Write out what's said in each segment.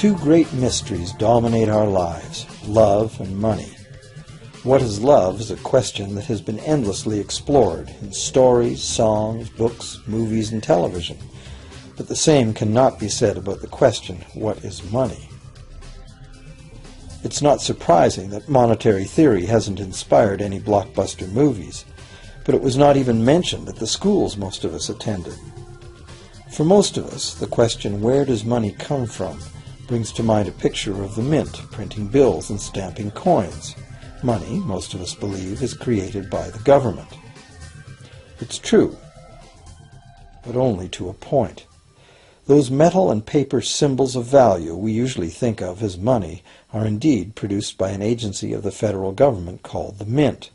Two great mysteries dominate our lives, love and money. What is love is a question that has been endlessly explored in stories, songs, books, movies, and television. But the same cannot be said about the question, what is money? It's not surprising that monetary theory hasn't inspired any blockbuster movies, but it was not even mentioned at the schools most of us attended. For most of us, the question, where does money come from, brings to mind a picture of the mint printing bills and stamping coins. Money, most of us believe, is created by the government. It's true, but only to a point. Those metal and paper symbols of value we usually think of as money are indeed produced by an agency of the federal government called the Mint.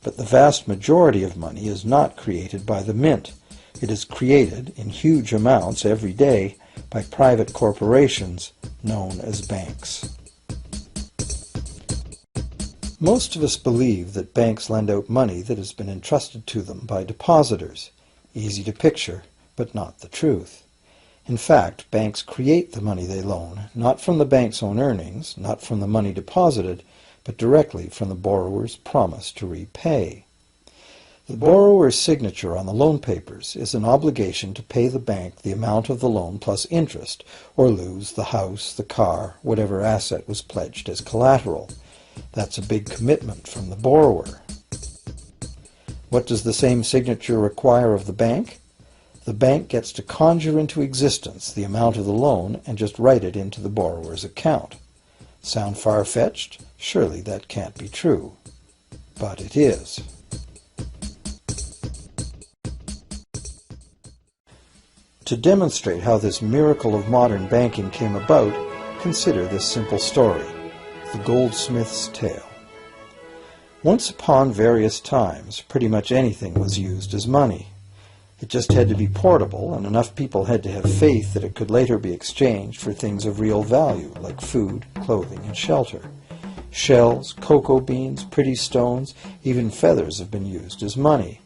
But the vast majority of money is not created by the Mint. It is created in huge amounts every day by private corporations known as banks. Most of us believe that banks lend out money that has been entrusted to them by depositors. Easy to picture, but not the truth. In fact, banks create the money they loan, not from the bank's own earnings, not from the money deposited, but directly from the borrower's promise to repay. The borrower's signature on the loan papers is an obligation to pay the bank the amount of the loan plus interest, or lose the house, the car, whatever asset was pledged as collateral. That's a big commitment from the borrower. What does the same signature require of the bank? The bank gets to conjure into existence the amount of the loan and just write it into the borrower's account. Sound far-fetched? Surely that can't be true. But it is. To demonstrate how this miracle of modern banking came about, consider this simple story, the goldsmith's tale. Once upon various times, pretty much anything was used as money. It just had to be portable, and enough people had to have faith that it could later be exchanged for things of real value, like food, clothing, and shelter. Shells, cocoa beans, pretty stones, even feathers have been used as money.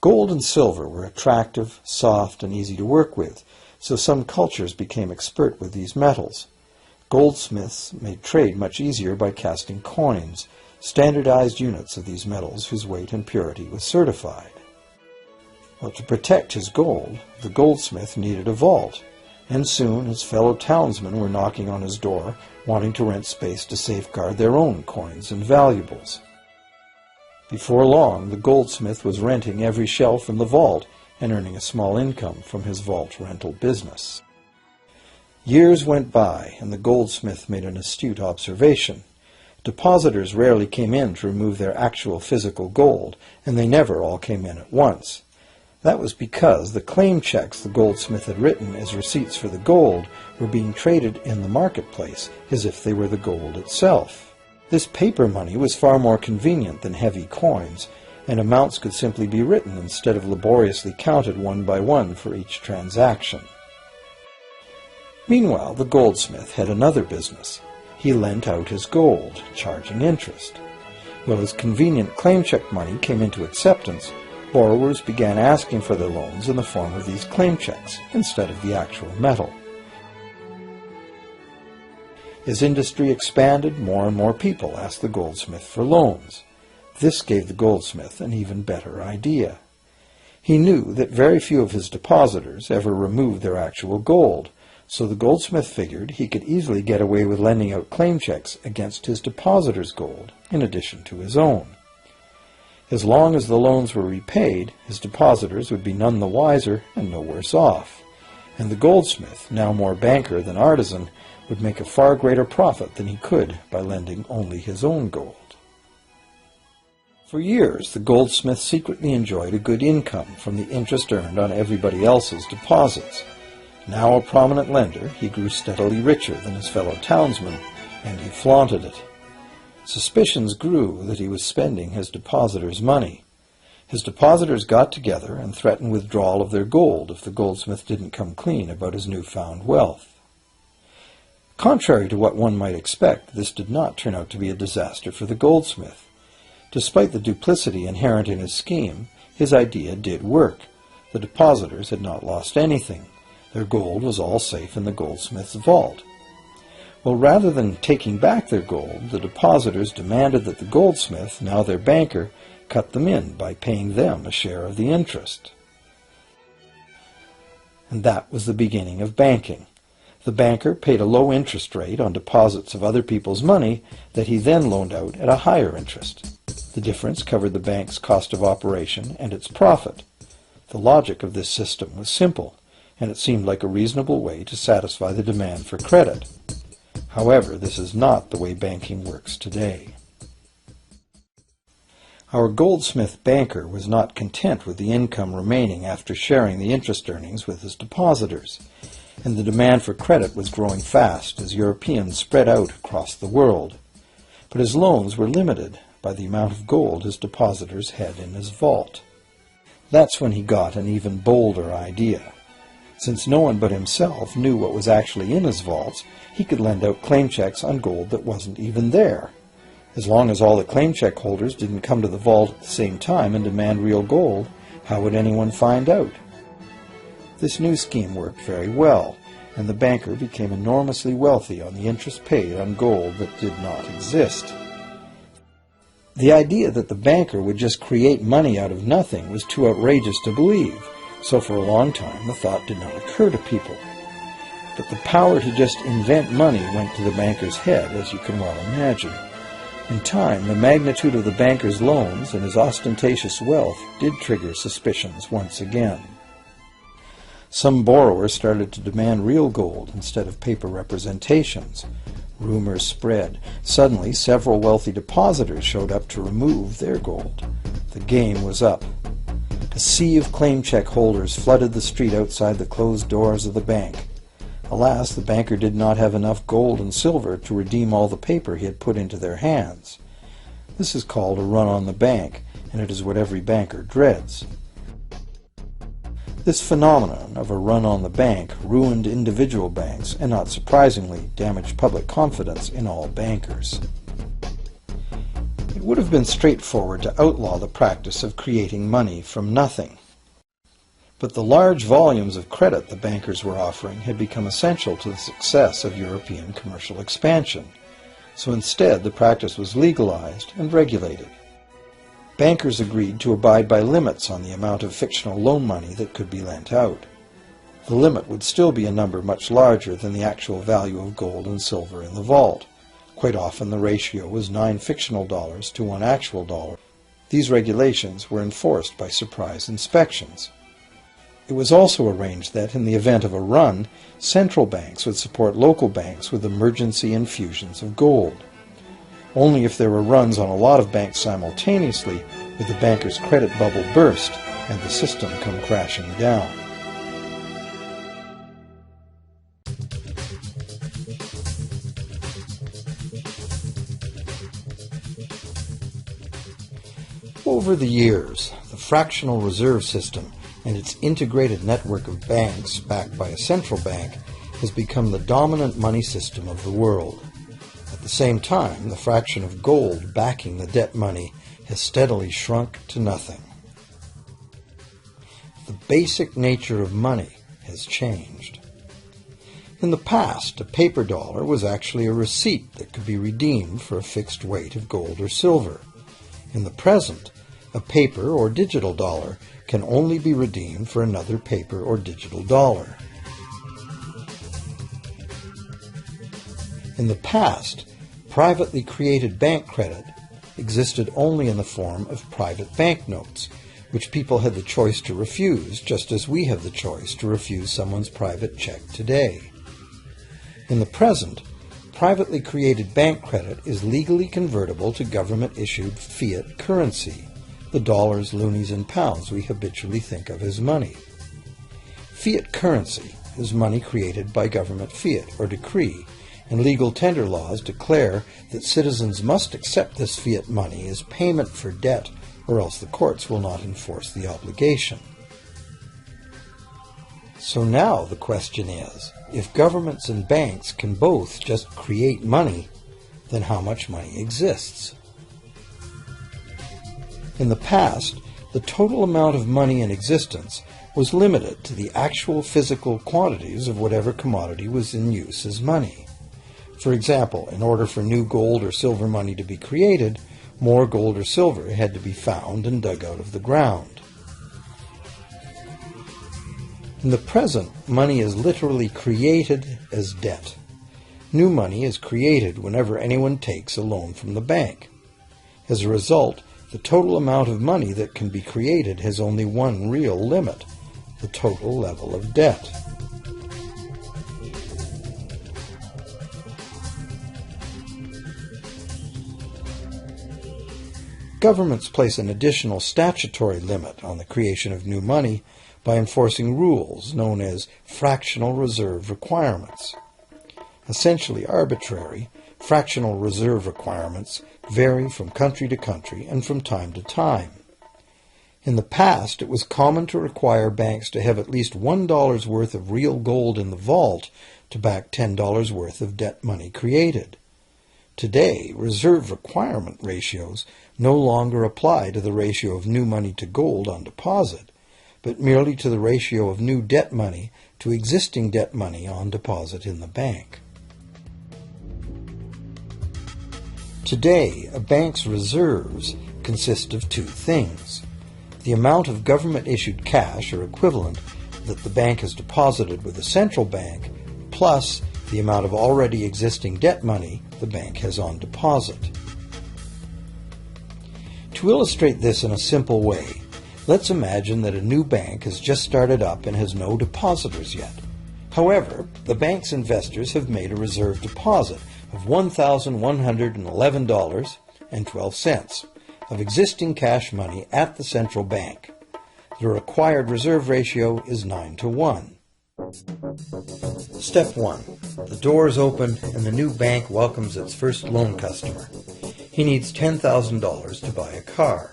Gold and silver were attractive, soft, and easy to work with, so some cultures became expert with these metals. Goldsmiths made trade much easier by casting coins, standardized units of these metals whose weight and purity was certified. Well, to protect his gold, the goldsmith needed a vault, and soon his fellow townsmen were knocking on his door, wanting to rent space to safeguard their own coins and valuables. Before long, the goldsmith was renting every shelf in the vault and earning a small income from his vault rental business. Years went by, and the goldsmith made an astute observation. Depositors rarely came in to remove their actual physical gold, and they never all came in at once. That was because the claim checks the goldsmith had written as receipts for the gold were being traded in the marketplace as if they were the gold itself. This paper money was far more convenient than heavy coins, and amounts could simply be written instead of laboriously counted one by one for each transaction. Meanwhile, the goldsmith had another business. He lent out his gold, charging interest. Well, as convenient claim check money came into acceptance, borrowers began asking for their loans in the form of these claim checks instead of the actual metal. As industry expanded, more and more people asked the goldsmith for loans. This gave the goldsmith an even better idea. He knew that very few of his depositors ever removed their actual gold, so the goldsmith figured he could easily get away with lending out claim checks against his depositors' gold, in addition to his own. As long as the loans were repaid, his depositors would be none the wiser and no worse off, and the goldsmith, now more banker than artisan, would make a far greater profit than he could by lending only his own gold. For years, the goldsmith secretly enjoyed a good income from the interest earned on everybody else's deposits. Now a prominent lender, he grew steadily richer than his fellow townsmen, and he flaunted it. Suspicions grew that he was spending his depositors' money. His depositors got together and threatened withdrawal of their gold if the goldsmith didn't come clean about his newfound wealth. Contrary to what one might expect, this did not turn out to be a disaster for the goldsmith. Despite the duplicity inherent in his scheme, his idea did work. The depositors had not lost anything. Their gold was all safe in the goldsmith's vault. Well, rather than taking back their gold, the depositors demanded that the goldsmith, now their banker, cut them in by paying them a share of the interest. And that was the beginning of banking. The banker paid a low interest rate on deposits of other people's money that he then loaned out at a higher interest. The difference covered the bank's cost of operation and its profit. The logic of this system was simple, and it seemed like a reasonable way to satisfy the demand for credit. However, this is not the way banking works today. Our goldsmith banker was not content with the income remaining after sharing the interest earnings with his depositors, and the demand for credit was growing fast as Europeans spread out across the world. But his loans were limited by the amount of gold his depositors had in his vault. That's when he got an even bolder idea. Since no one but himself knew what was actually in his vaults, he could lend out claim checks on gold that wasn't even there. As long as all the claim check holders didn't come to the vault at the same time and demand real gold, how would anyone find out? This new scheme worked very well, and the banker became enormously wealthy on the interest paid on gold that did not exist. The idea that the banker would just create money out of nothing was too outrageous to believe, so for a long time the thought did not occur to people. But the power to just invent money went to the banker's head, as you can well imagine. In time, the magnitude of the banker's loans and his ostentatious wealth did trigger suspicions once again. Some borrowers started to demand real gold instead of paper representations. Rumors spread. Suddenly, several wealthy depositors showed up to remove their gold. The game was up. A sea of claim check holders flooded the street outside the closed doors of the bank. Alas, the banker did not have enough gold and silver to redeem all the paper he had put into their hands. This is called a run on the bank, and it is what every banker dreads. This phenomenon of a run on the bank ruined individual banks and, not surprisingly, damaged public confidence in all bankers. It would have been straightforward to outlaw the practice of creating money from nothing. But the large volumes of credit the bankers were offering had become essential to the success of European commercial expansion, so instead the practice was legalized and regulated. Bankers agreed to abide by limits on the amount of fictional loan money that could be lent out. The limit would still be a number much larger than the actual value of gold and silver in the vault. Quite often the ratio was 9 fictional dollars to 1 actual dollar. These regulations were enforced by surprise inspections. It was also arranged that, in the event of a run, central banks would support local banks with emergency infusions of gold. Only if there were runs on a lot of banks simultaneously would the banker's credit bubble burst and the system come crashing down. Over the years, the fractional reserve system and its integrated network of banks backed by a central bank has become the dominant money system of the world. At the same time, the fraction of gold backing the debt money has steadily shrunk to nothing. The basic nature of money has changed. In the past, a paper dollar was actually a receipt that could be redeemed for a fixed weight of gold or silver. In the present, a paper or digital dollar can only be redeemed for another paper or digital dollar. In the past, privately created bank credit, existed only in the form of private banknotes, which people had the choice to refuse, just as we have the choice to refuse someone's private check today. In the present, privately created bank credit is legally convertible to government-issued fiat currency, the dollars, loonies, and pounds we habitually think of as money. Fiat currency is money created by government fiat or decree, and legal tender laws declare that citizens must accept this fiat money as payment for debt, or else the courts will not enforce the obligation. So now the question is, if governments and banks can both just create money, then how much money exists? In the past, the total amount of money in existence was limited to the actual physical quantities of whatever commodity was in use as money. For example, in order for new gold or silver money to be created, more gold or silver had to be found and dug out of the ground. In the present, money is literally created as debt. New money is created whenever anyone takes a loan from the bank. As a result, the total amount of money that can be created has only one real limit: the total level of debt. Governments place an additional statutory limit on the creation of new money by enforcing rules known as fractional reserve requirements. Essentially arbitrary, fractional reserve requirements vary from country to country and from time to time. In the past, it was common to require banks to have at least $1 worth of real gold in the vault to back $10 worth of debt money created. Today, reserve requirement ratios no longer apply to the ratio of new money to gold on deposit, but merely to the ratio of new debt money to existing debt money on deposit in the bank. Today, a bank's reserves consist of two things: the amount of government-issued cash or equivalent that the bank has deposited with the central bank, plus the amount of already existing debt money the bank has on deposit. To illustrate this in a simple way, let's imagine that a new bank has just started up and has no depositors yet. However, the bank's investors have made a reserve deposit of $1,111.12 of existing cash money at the central bank. The required reserve ratio is 9-to-1. Step 1. The doors open and the new bank welcomes its first loan customer. He needs $10,000 to buy a car.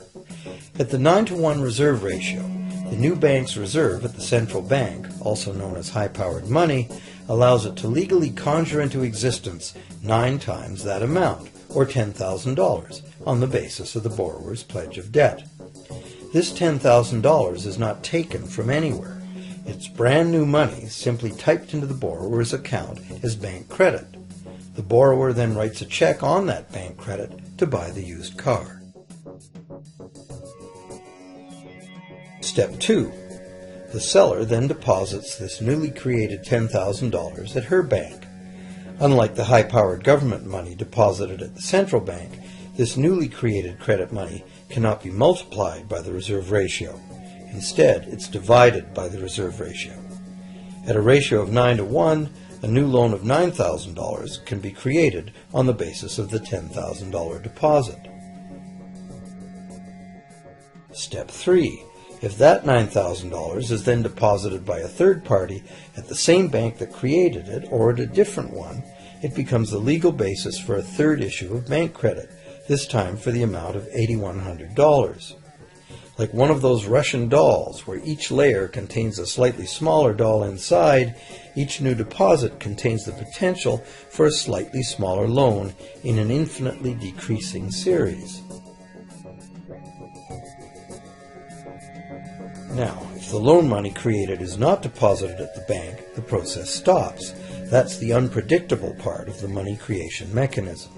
At the 9-to-1 reserve ratio, the new bank's reserve at the central bank, also known as high-powered money, allows it to legally conjure into existence 9 times that amount, or $10,000, on the basis of the borrower's pledge of debt. This $10,000 is not taken from anywhere. It's brand new money simply typed into the borrower's account as bank credit. The borrower then writes a check on that bank credit to buy the used car. Step 2. The seller then deposits this newly created $10,000 at her bank. Unlike the high-powered government money deposited at the central bank, this newly created credit money cannot be multiplied by the reserve ratio. Instead, it's divided by the reserve ratio. At a ratio of 9-to-1, a new loan of $9,000 can be created on the basis of the $10,000 deposit. Step 3. If that $9,000 is then deposited by a third party at the same bank that created it or at a different one, it becomes the legal basis for a third issue of bank credit, this time for the amount of $8,100. Like one of those Russian dolls, where each layer contains a slightly smaller doll inside, each new deposit contains the potential for a slightly smaller loan in an infinitely decreasing series. Now, if the loan money created is not deposited at the bank, the process stops. That's the unpredictable part of the money creation mechanism.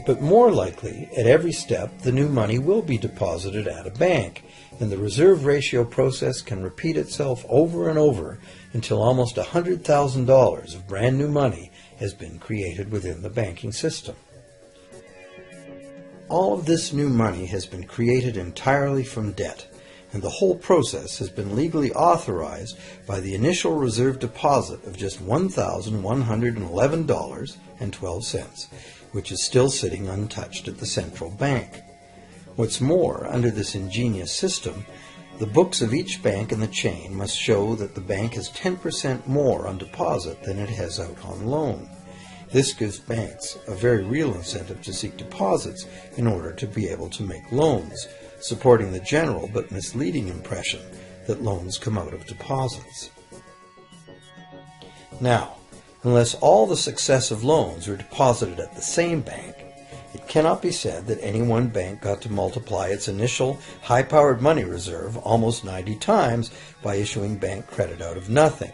But more likely, at every step, the new money will be deposited at a bank, and the reserve ratio process can repeat itself over and over until almost $100,000 of brand new money has been created within the banking system. All of this new money has been created entirely from debt, and the whole process has been legally authorized by the initial reserve deposit of just $1,111.12, which is still sitting untouched at the central bank. What's more, under this ingenious system, the books of each bank in the chain must show that the bank has 10% more on deposit than it has out on loan. This gives banks a very real incentive to seek deposits in order to be able to make loans, supporting the general but misleading impression that loans come out of deposits. Now, unless all the successive loans are deposited at the same bank, it cannot be said that any one bank got to multiply its initial high-powered money reserve almost 90 times by issuing bank credit out of nothing.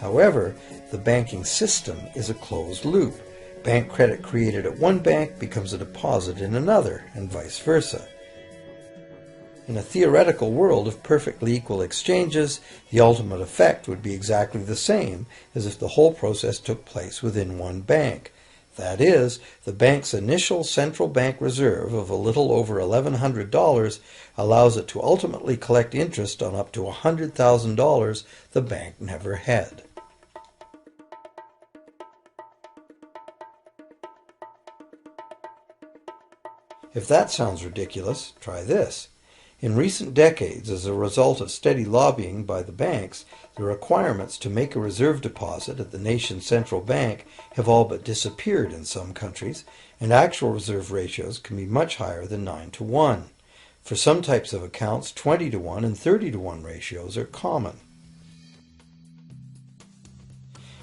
However, the banking system is a closed loop. Bank credit created at one bank becomes a deposit in another, and vice versa. In a theoretical world of perfectly equal exchanges, the ultimate effect would be exactly the same as if the whole process took place within one bank. That is, the bank's initial central bank reserve of a little over $1,100 allows it to ultimately collect interest on up to $100,000 the bank never had. If that sounds ridiculous, try this. In recent decades, as a result of steady lobbying by the banks, the requirements to make a reserve deposit at the nation's central bank have all but disappeared in some countries, and actual reserve ratios can be much higher than 9-to-1. For some types of accounts, 20-to-1 and 30-to-1 ratios are common.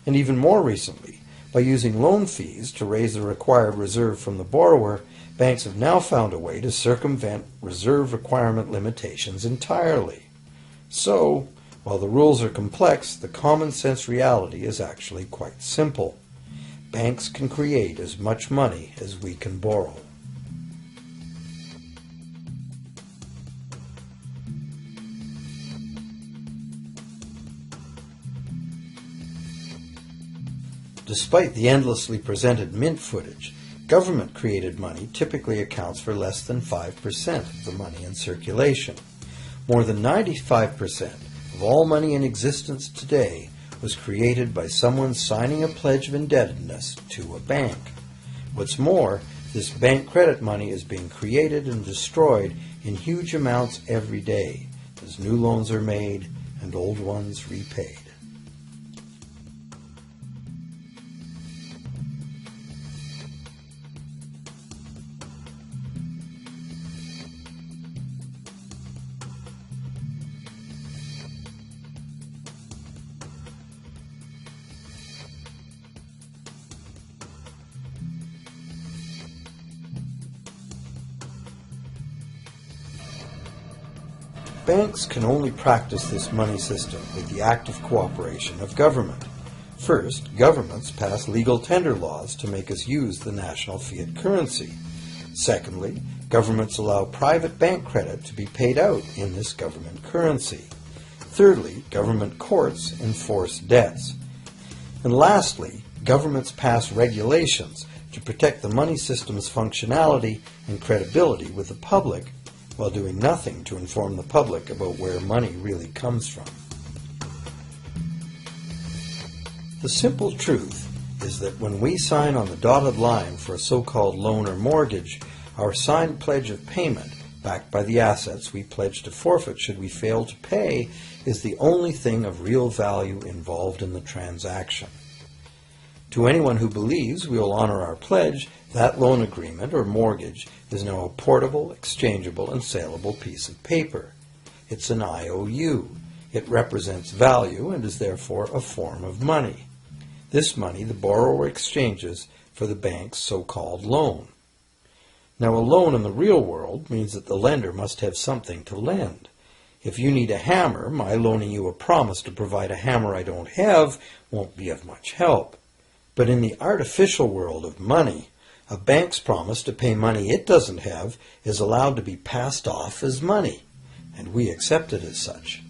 And even more recently, by using loan fees to raise the required reserve from the borrower, banks have now found a way to circumvent reserve requirement limitations entirely. So, while the rules are complex, the common sense reality is actually quite simple. Banks can create as much money as we can borrow. Despite the endlessly presented mint footage, government-created money typically accounts for less than 5% of the money in circulation. More than 95% of all money in existence today was created by someone signing a pledge of indebtedness to a bank. What's more, this bank credit money is being created and destroyed in huge amounts every day, as new loans are made and old ones repaid. Banks can only practice this money system with the active cooperation of government. First, governments pass legal tender laws to make us use the national fiat currency. Secondly, governments allow private bank credit to be paid out in this government currency. Thirdly, government courts enforce debts. And lastly, governments pass regulations to protect the money system's functionality and credibility with the public, while doing nothing to inform the public about where money really comes from. The simple truth is that when we sign on the dotted line for a so-called loan or mortgage, our signed pledge of payment, backed by the assets we pledge to forfeit should we fail to pay, is the only thing of real value involved in the transaction. To anyone who believes we will honor our pledge, that loan agreement or mortgage is now a portable, exchangeable, and saleable piece of paper. It's an IOU. It represents value and is therefore a form of money. This money the borrower exchanges for the bank's so-called loan. Now, a loan in the real world means that the lender must have something to lend. If you need a hammer, my loaning you a promise to provide a hammer I don't have won't be of much help. But in the artificial world of money, a bank's promise to pay money it doesn't have is allowed to be passed off as money, and we accept it as such.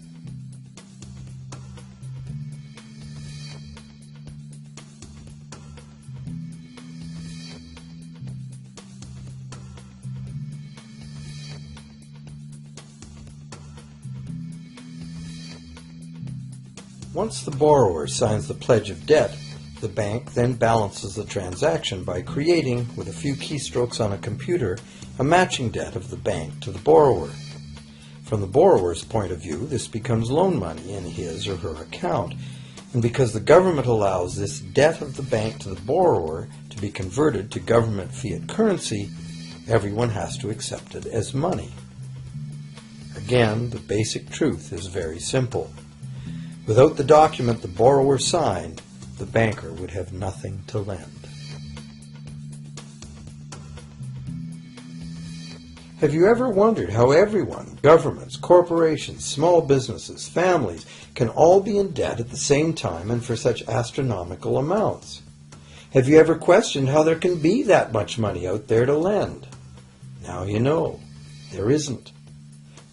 Once the borrower signs the pledge of debt, the bank then balances the transaction by creating, with a few keystrokes on a computer, a matching debt of the bank to the borrower. From the borrower's point of view, this becomes loan money in his or her account, and because the government allows this debt of the bank to the borrower to be converted to government fiat currency, everyone has to accept it as money. Again, the basic truth is very simple. Without the document the borrower signed, the banker would have nothing to lend. Have you ever wondered how everyone, governments, corporations, small businesses, families, can all be in debt at the same time and for such astronomical amounts? Have you ever questioned how there can be that much money out there to lend? Now you know. There isn't.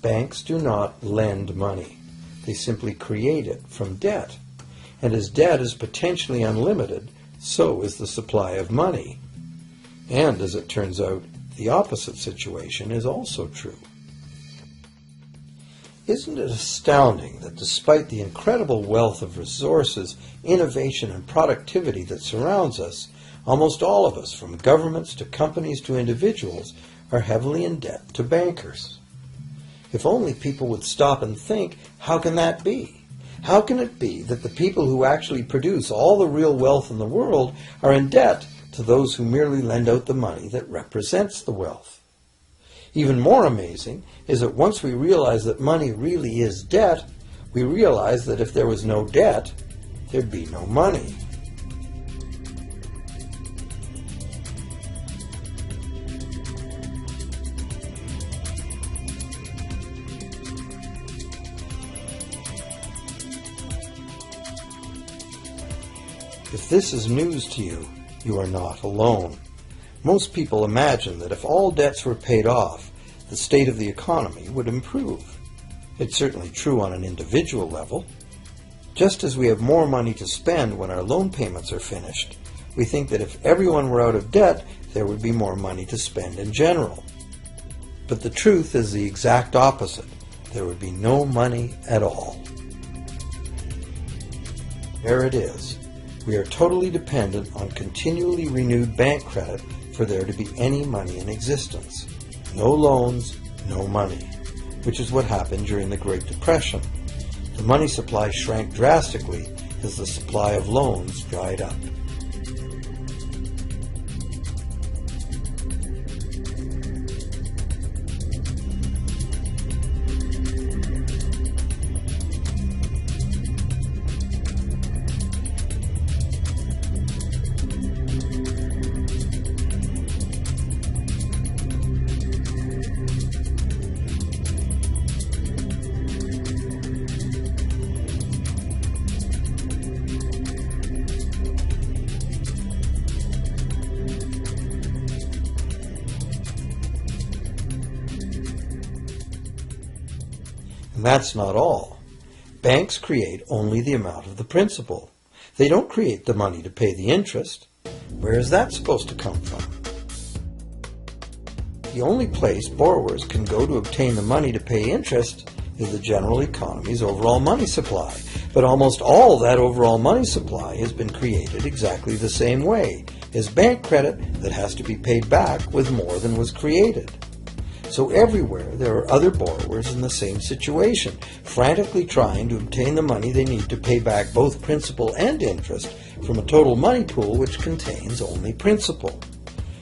Banks do not lend money. They simply create it from debt. And as debt is potentially unlimited, so is the supply of money. And as it turns out, the opposite situation is also true. Isn't it astounding that despite the incredible wealth of resources, innovation, and productivity that surrounds us, almost all of us, from governments to companies to individuals, are heavily in debt to bankers? If only people would stop and think, how can that be? How can it be that the people who actually produce all the real wealth in the world are in debt to those who merely lend out the money that represents the wealth? Even more amazing is that once we realize that money really is debt, we realize that if there was no debt, there'd be no money. If this is news to you, you are not alone. Most people imagine that if all debts were paid off, the state of the economy would improve. It's certainly true on an individual level. Just as we have more money to spend when our loan payments are finished, we think that if everyone were out of debt, there would be more money to spend in general. But the truth is the exact opposite. There would be no money at all. There it is. We are totally dependent on continually renewed bank credit for there to be any money in existence. No loans, no money, which is what happened during the Great Depression. The money supply shrank drastically as the supply of loans dried up. And that's not all. Banks create only the amount of the principal. They don't create the money to pay the interest. Where is that supposed to come from? The only place borrowers can go to obtain the money to pay interest is the general economy's overall money supply. But almost all that overall money supply has been created exactly the same way, as bank credit that has to be paid back with more than was created. So everywhere there are other borrowers in the same situation, frantically trying to obtain the money they need to pay back both principal and interest from a total money pool which contains only principal.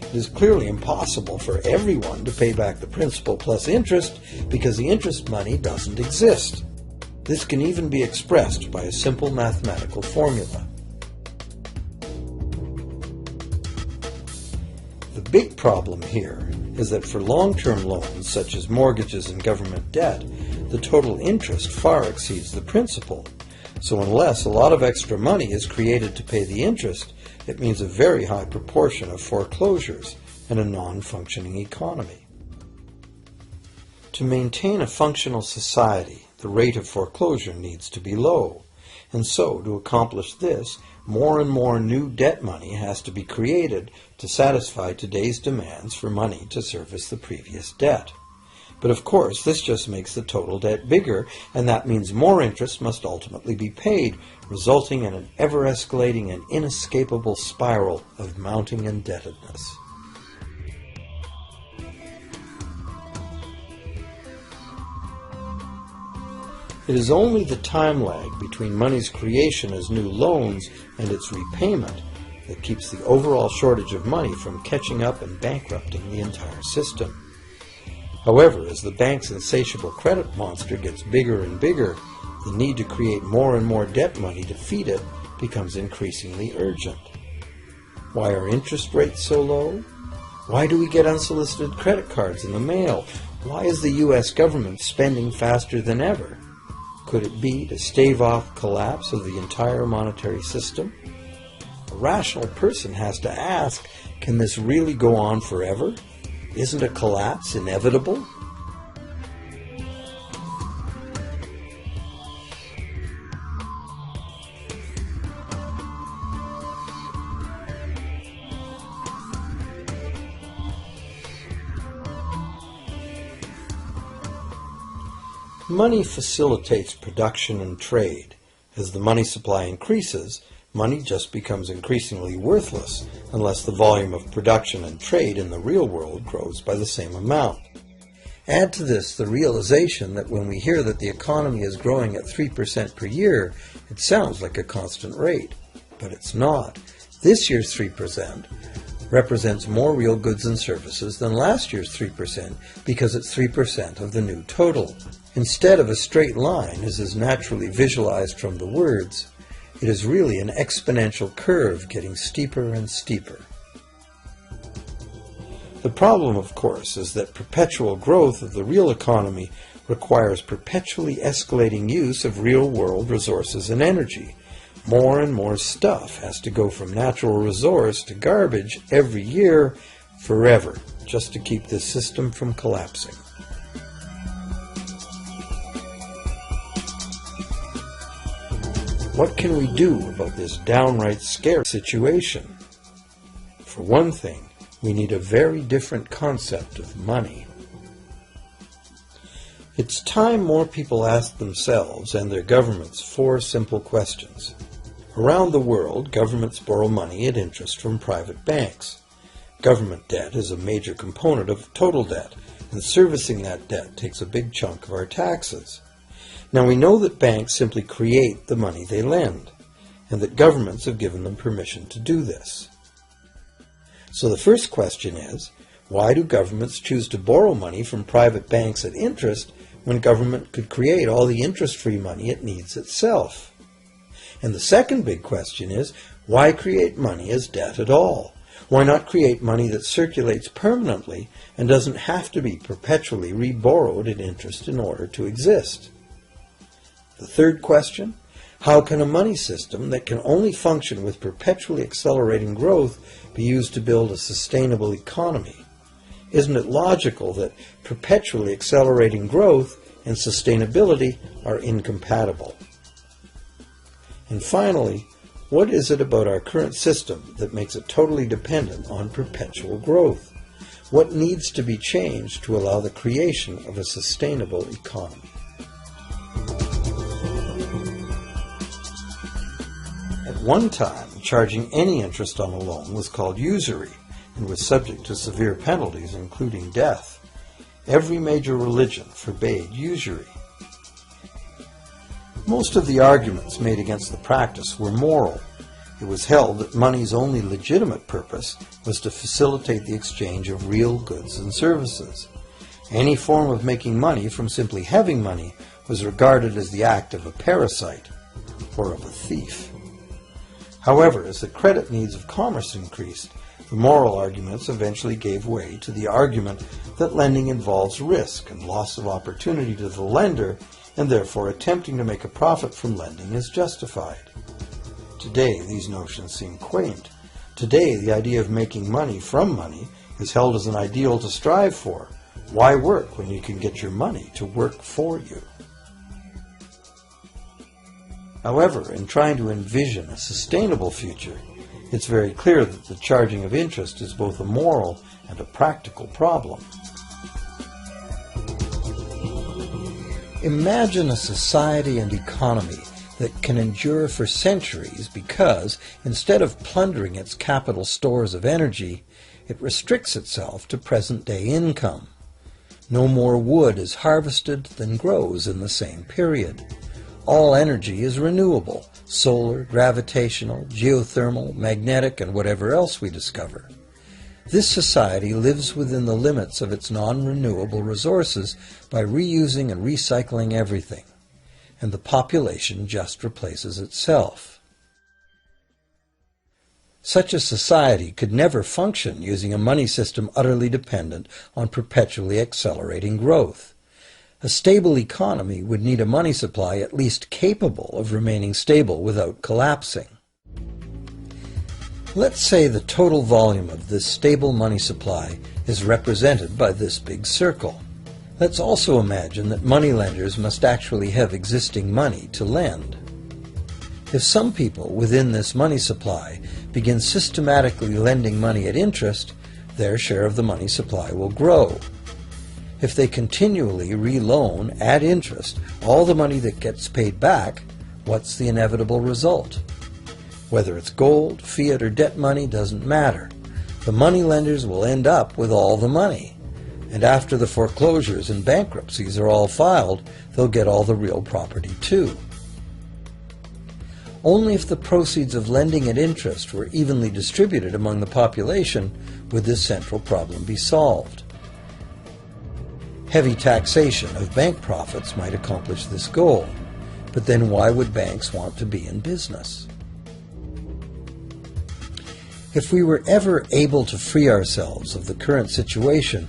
It is clearly impossible for everyone to pay back the principal plus interest because the interest money doesn't exist. This can even be expressed by a simple mathematical formula. The big problem here is that for long-term loans, such as mortgages and government debt, the total interest far exceeds the principal. So unless a lot of extra money is created to pay the interest, it means a very high proportion of foreclosures and a non-functioning economy. To maintain a functional society, the rate of foreclosure needs to be low. And so, to accomplish this, more and more new debt money has to be created to satisfy today's demands for money to service the previous debt. But of course, this just makes the total debt bigger, and that means more interest must ultimately be paid, resulting in an ever-escalating and inescapable spiral of mounting indebtedness. It is only the time lag between money's creation as new loans and its repayment that keeps the overall shortage of money from catching up and bankrupting the entire system. However, as the bank's insatiable credit monster gets bigger and bigger, the need to create more and more debt money to feed it becomes increasingly urgent. Why are interest rates so low? Why do we get unsolicited credit cards in the mail? Why is the U.S. government spending faster than ever? Could it be to stave off collapse of the entire monetary system? A rational person has to ask, can this really go on forever? Isn't a collapse inevitable? Money facilitates production and trade. As the money supply increases, money just becomes increasingly worthless unless the volume of production and trade in the real world grows by the same amount. Add to this the realization that when we hear that the economy is growing at 3% per year, it sounds like a constant rate, but it's not. This year's 3% represents more real goods and services than last year's 3% because it's 3% of the new total. Instead of a straight line, as is naturally visualized from the words, it is really an exponential curve getting steeper and steeper. The problem, of course, is that perpetual growth of the real economy requires perpetually escalating use of real-world resources and energy. More and more stuff has to go from natural resource to garbage every year, forever, just to keep this system from collapsing. What can we do about this downright scary situation? For one thing, we need a very different concept of money. It's time more people ask themselves and their governments 4 simple questions. Around the world, governments borrow money at interest from private banks. Government debt is a major component of total debt, and servicing that debt takes a big chunk of our taxes. Now we know that banks simply create the money they lend, and that governments have given them permission to do this. So the first question is, why do governments choose to borrow money from private banks at interest when government could create all the interest-free money it needs itself? And the second big question is, why create money as debt at all? Why not create money that circulates permanently and doesn't have to be perpetually re-borrowed at interest in order to exist? The third question, how can a money system that can only function with perpetually accelerating growth be used to build a sustainable economy? Isn't it logical that perpetually accelerating growth and sustainability are incompatible? And finally, what is it about our current system that makes it totally dependent on perpetual growth? What needs to be changed to allow the creation of a sustainable economy? At one time, charging any interest on a loan was called usury and was subject to severe penalties, including death. Every major religion forbade usury. Most of the arguments made against the practice were moral. It was held that money's only legitimate purpose was to facilitate the exchange of real goods and services. Any form of making money from simply having money was regarded as the act of a parasite or of a thief. However, as the credit needs of commerce increased, the moral arguments eventually gave way to the argument that lending involves risk and loss of opportunity to the lender, and therefore attempting to make a profit from lending is justified. Today, these notions seem quaint. Today, the idea of making money from money is held as an ideal to strive for. Why work when you can get your money to work for you? However, in trying to envision a sustainable future, it's very clear that the charging of interest is both a moral and a practical problem. Imagine a society and economy that can endure for centuries because, instead of plundering its capital stores of energy, it restricts itself to present-day income. No more wood is harvested than grows in the same period. All energy is renewable: solar, gravitational, geothermal, magnetic, and whatever else we discover. This society lives within the limits of its non-renewable resources by reusing and recycling everything, and the population just replaces itself. Such a society could never function using a money system utterly dependent on perpetually accelerating growth. A stable economy would need a money supply at least capable of remaining stable without collapsing. Let's say the total volume of this stable money supply is represented by this big circle. Let's also imagine that moneylenders must actually have existing money to lend. If some people within this money supply begin systematically lending money at interest, their share of the money supply will grow. If they continually reloan at interest all the money that gets paid back, what's the inevitable result? Whether it's gold, fiat, or debt money doesn't matter. The moneylenders will end up with all the money. And after the foreclosures and bankruptcies are all filed, they'll get all the real property too. Only if the proceeds of lending at interest were evenly distributed among the population would this central problem be solved. Heavy taxation of bank profits might accomplish this goal, but then why would banks want to be in business? If we were ever able to free ourselves of the current situation,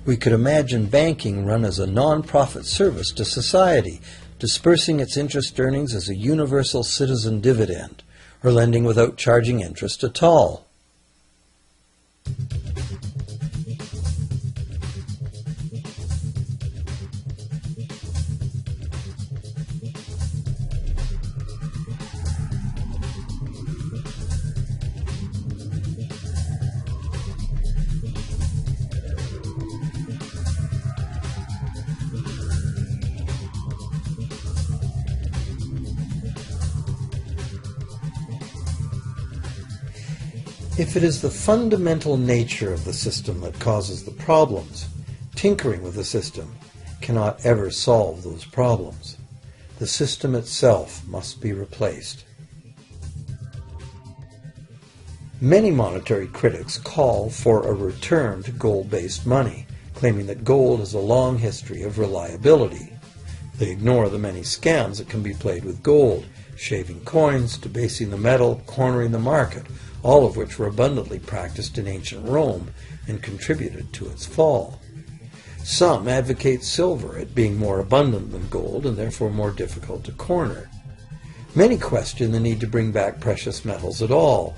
we could imagine banking run as a non-profit service to society, dispersing its interest earnings as a universal citizen dividend, or lending without charging interest at all. If it is the fundamental nature of the system that causes the problems, tinkering with the system cannot ever solve those problems. The system itself must be replaced. Many monetary critics call for a return to gold-based money, claiming that gold has a long history of reliability. They ignore the many scams that can be played with gold: shaving coins, debasing the metal, cornering the market, all of which were abundantly practiced in ancient Rome and contributed to its fall. Some advocate silver, it being more abundant than gold and therefore more difficult to corner. Many question the need to bring back precious metals at all.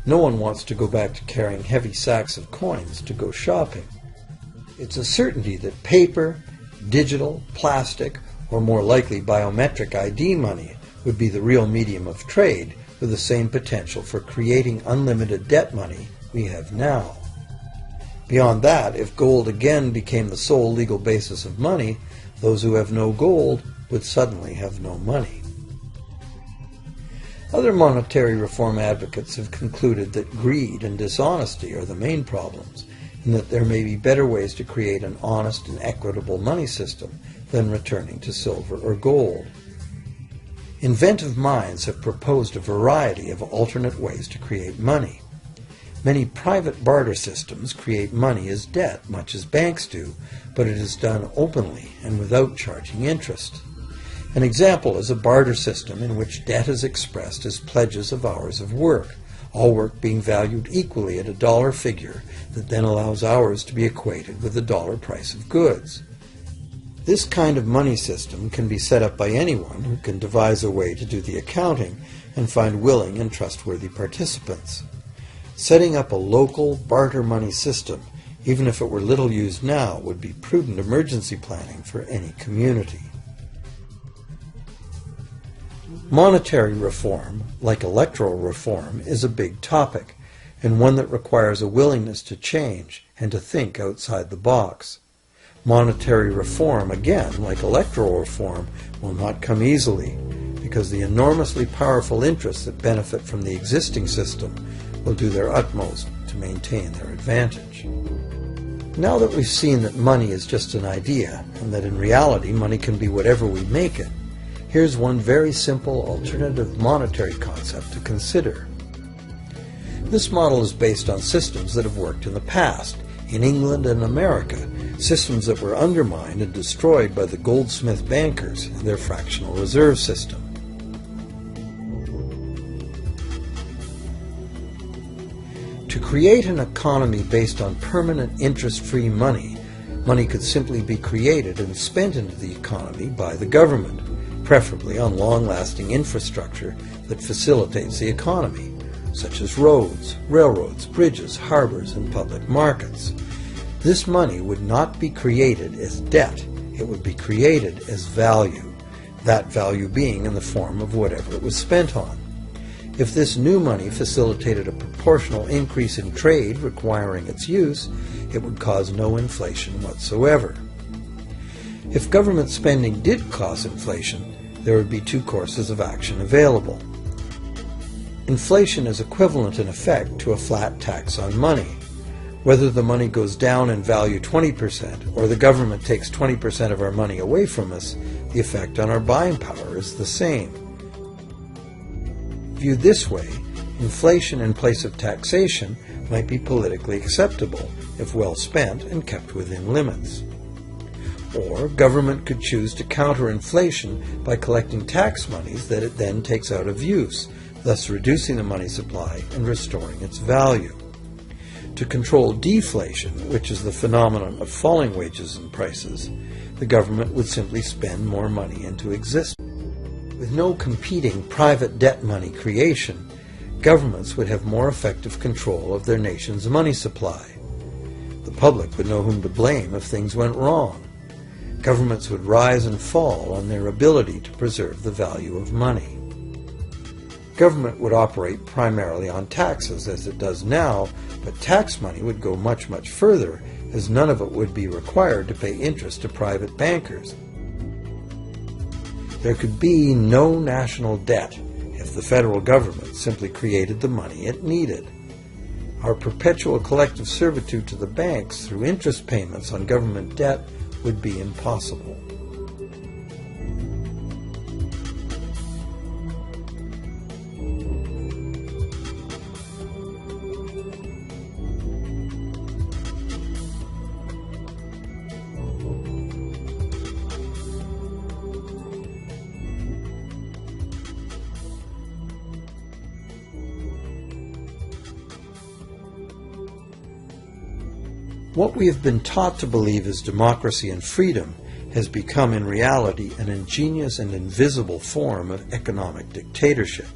No one wants to go back to carrying heavy sacks of coins to go shopping. It's a certainty that paper, digital, plastic, or more likely biometric ID money would be the real medium of trade, with the same potential for creating unlimited debt money we have now. Beyond that, if gold again became the sole legal basis of money, those who have no gold would suddenly have no money. Other monetary reform advocates have concluded that greed and dishonesty are the main problems, and that there may be better ways to create an honest and equitable money system than returning to silver or gold. Inventive minds have proposed a variety of alternate ways to create money. Many private barter systems create money as debt, much as banks do, but it is done openly and without charging interest. An example is a barter system in which debt is expressed as pledges of hours of work, all work being valued equally at a dollar figure that then allows hours to be equated with the dollar price of goods. This kind of money system can be set up by anyone who can devise a way to do the accounting and find willing and trustworthy participants. Setting up a local barter money system, even if it were little used now, would be prudent emergency planning for any community. Monetary reform, like electoral reform, is a big topic, and one that requires a willingness to change and to think outside the box. Monetary reform, again, like electoral reform, will not come easily, because the enormously powerful interests that benefit from the existing system will do their utmost to maintain their advantage. Now that we've seen that money is just an idea, and that in reality money can be whatever we make it, here's one very simple alternative monetary concept to consider. This model is based on systems that have worked in the past, in England and America, systems that were undermined and destroyed by the goldsmith bankers and their fractional reserve system. To create an economy based on permanent interest-free money, money could simply be created and spent into the economy by the government, preferably on long-lasting infrastructure that facilitates the economy, such as roads, railroads, bridges, harbors, and public markets. This money would not be created as debt, it would be created as value, that value being in the form of whatever it was spent on. If this new money facilitated a proportional increase in trade requiring its use, it would cause no inflation whatsoever. If government spending did cause inflation, there would be two courses of action available. Inflation is equivalent in effect to a flat tax on money. Whether the money goes down in value 20% or the government takes 20% of our money away from us, the effect on our buying power is the same. Viewed this way, inflation in place of taxation might be politically acceptable if well spent and kept within limits. Or government could choose to counter inflation by collecting tax monies that it then takes out of use, thus reducing the money supply and restoring its value. To control deflation, which is the phenomenon of falling wages and prices, the government would simply spend more money into existence. With no competing private debt money creation, governments would have more effective control of their nation's money supply. The public would know whom to blame if things went wrong. Governments would rise and fall on their ability to preserve the value of money. Government would operate primarily on taxes, as it does now, but tax money would go much, much further, as none of it would be required to pay interest to private bankers. There could be no national debt if the federal government simply created the money it needed. Our perpetual collective servitude to the banks through interest payments on government debt would be impossible. What we have been taught to believe as democracy and freedom has become in reality an ingenious and invisible form of economic dictatorship.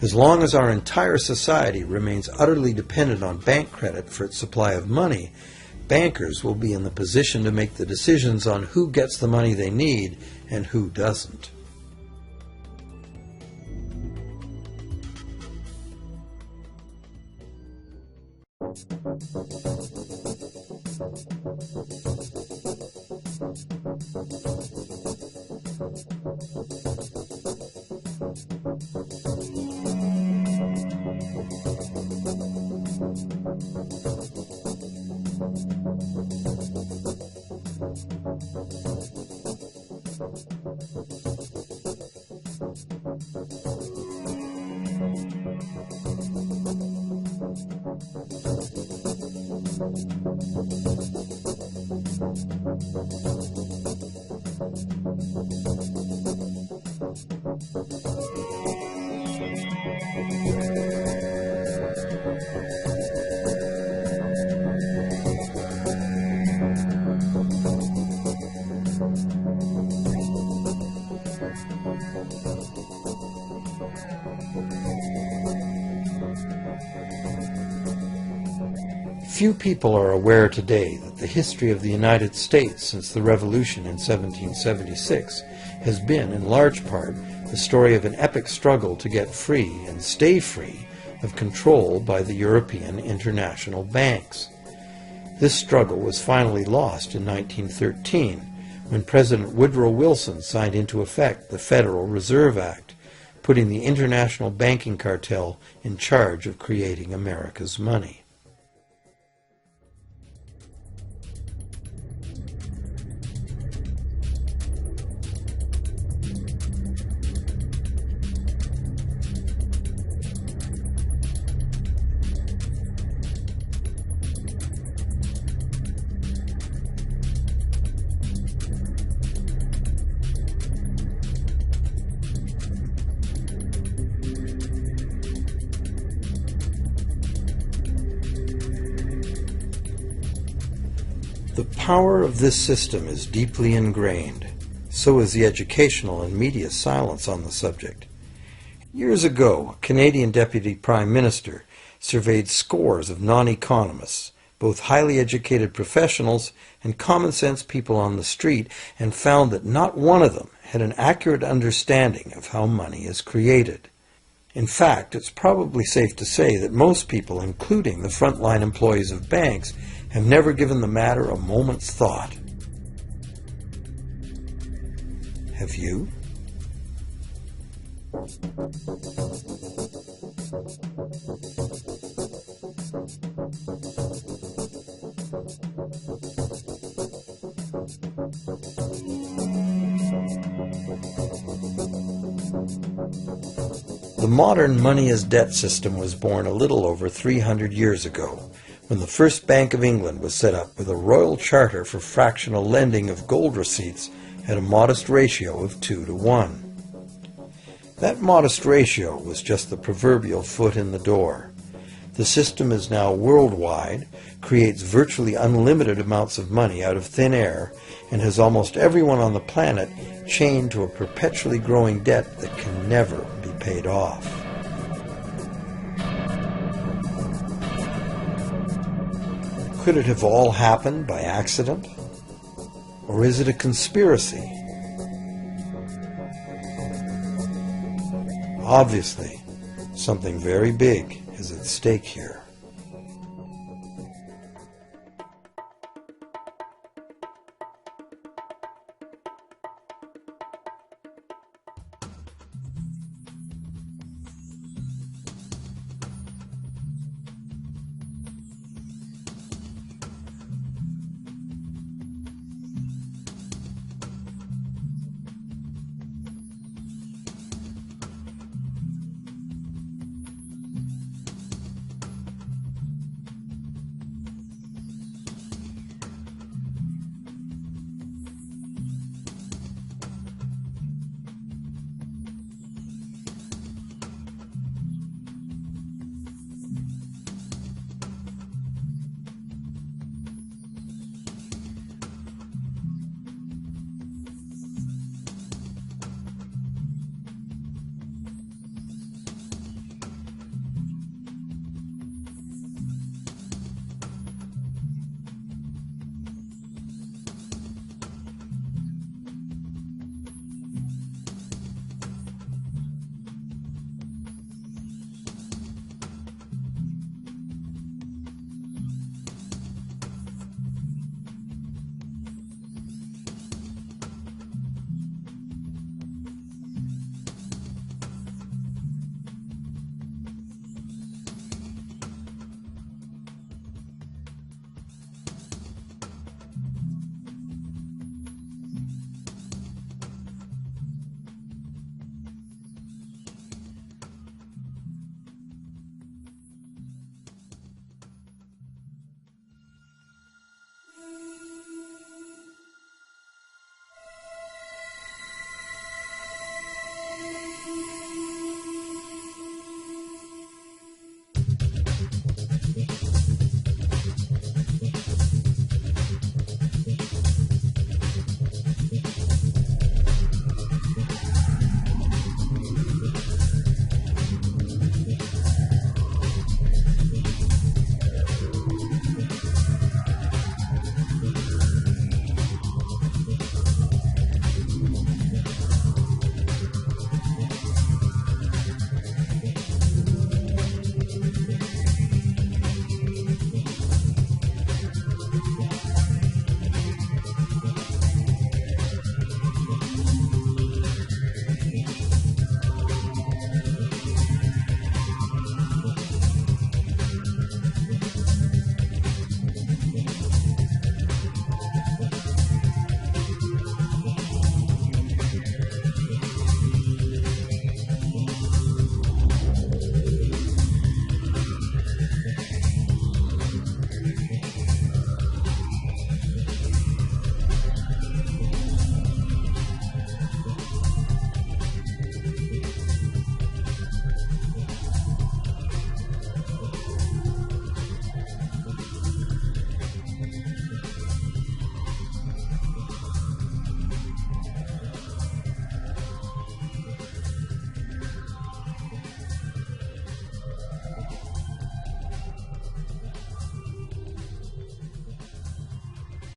As long as our entire society remains utterly dependent on bank credit for its supply of money, bankers will be in the position to make the decisions on who gets the money they need and who doesn't. Few people are aware today that the history of the United States since the Revolution in 1776 has been, in large part, the story of an epic struggle to get free and stay free of control by the European international banks. This struggle was finally lost in 1913, when President Woodrow Wilson signed into effect the Federal Reserve Act, putting the international banking cartel in charge of creating America's money. The power of this system is deeply ingrained. So is the educational and media silence on the subject. Years ago, a Canadian Deputy Prime Minister surveyed scores of non-economists, both highly educated professionals and common-sense people on the street, and found that not one of them had an accurate understanding of how money is created. In fact, it's probably safe to say that most people, including the frontline employees of banks, have never given the matter a moment's thought. Have you? The modern money-as-debt system was born a little over 300 years ago, when the first Bank of England was set up with a royal charter for fractional lending of gold receipts at a modest ratio of 2 to 1. That modest ratio was just the proverbial foot in the door. The system is now worldwide, creates virtually unlimited amounts of money out of thin air, and has almost everyone on the planet chained to a perpetually growing debt that can never be paid off. Could it have all happened by accident? Or is it a conspiracy? Obviously, something very big is at stake here.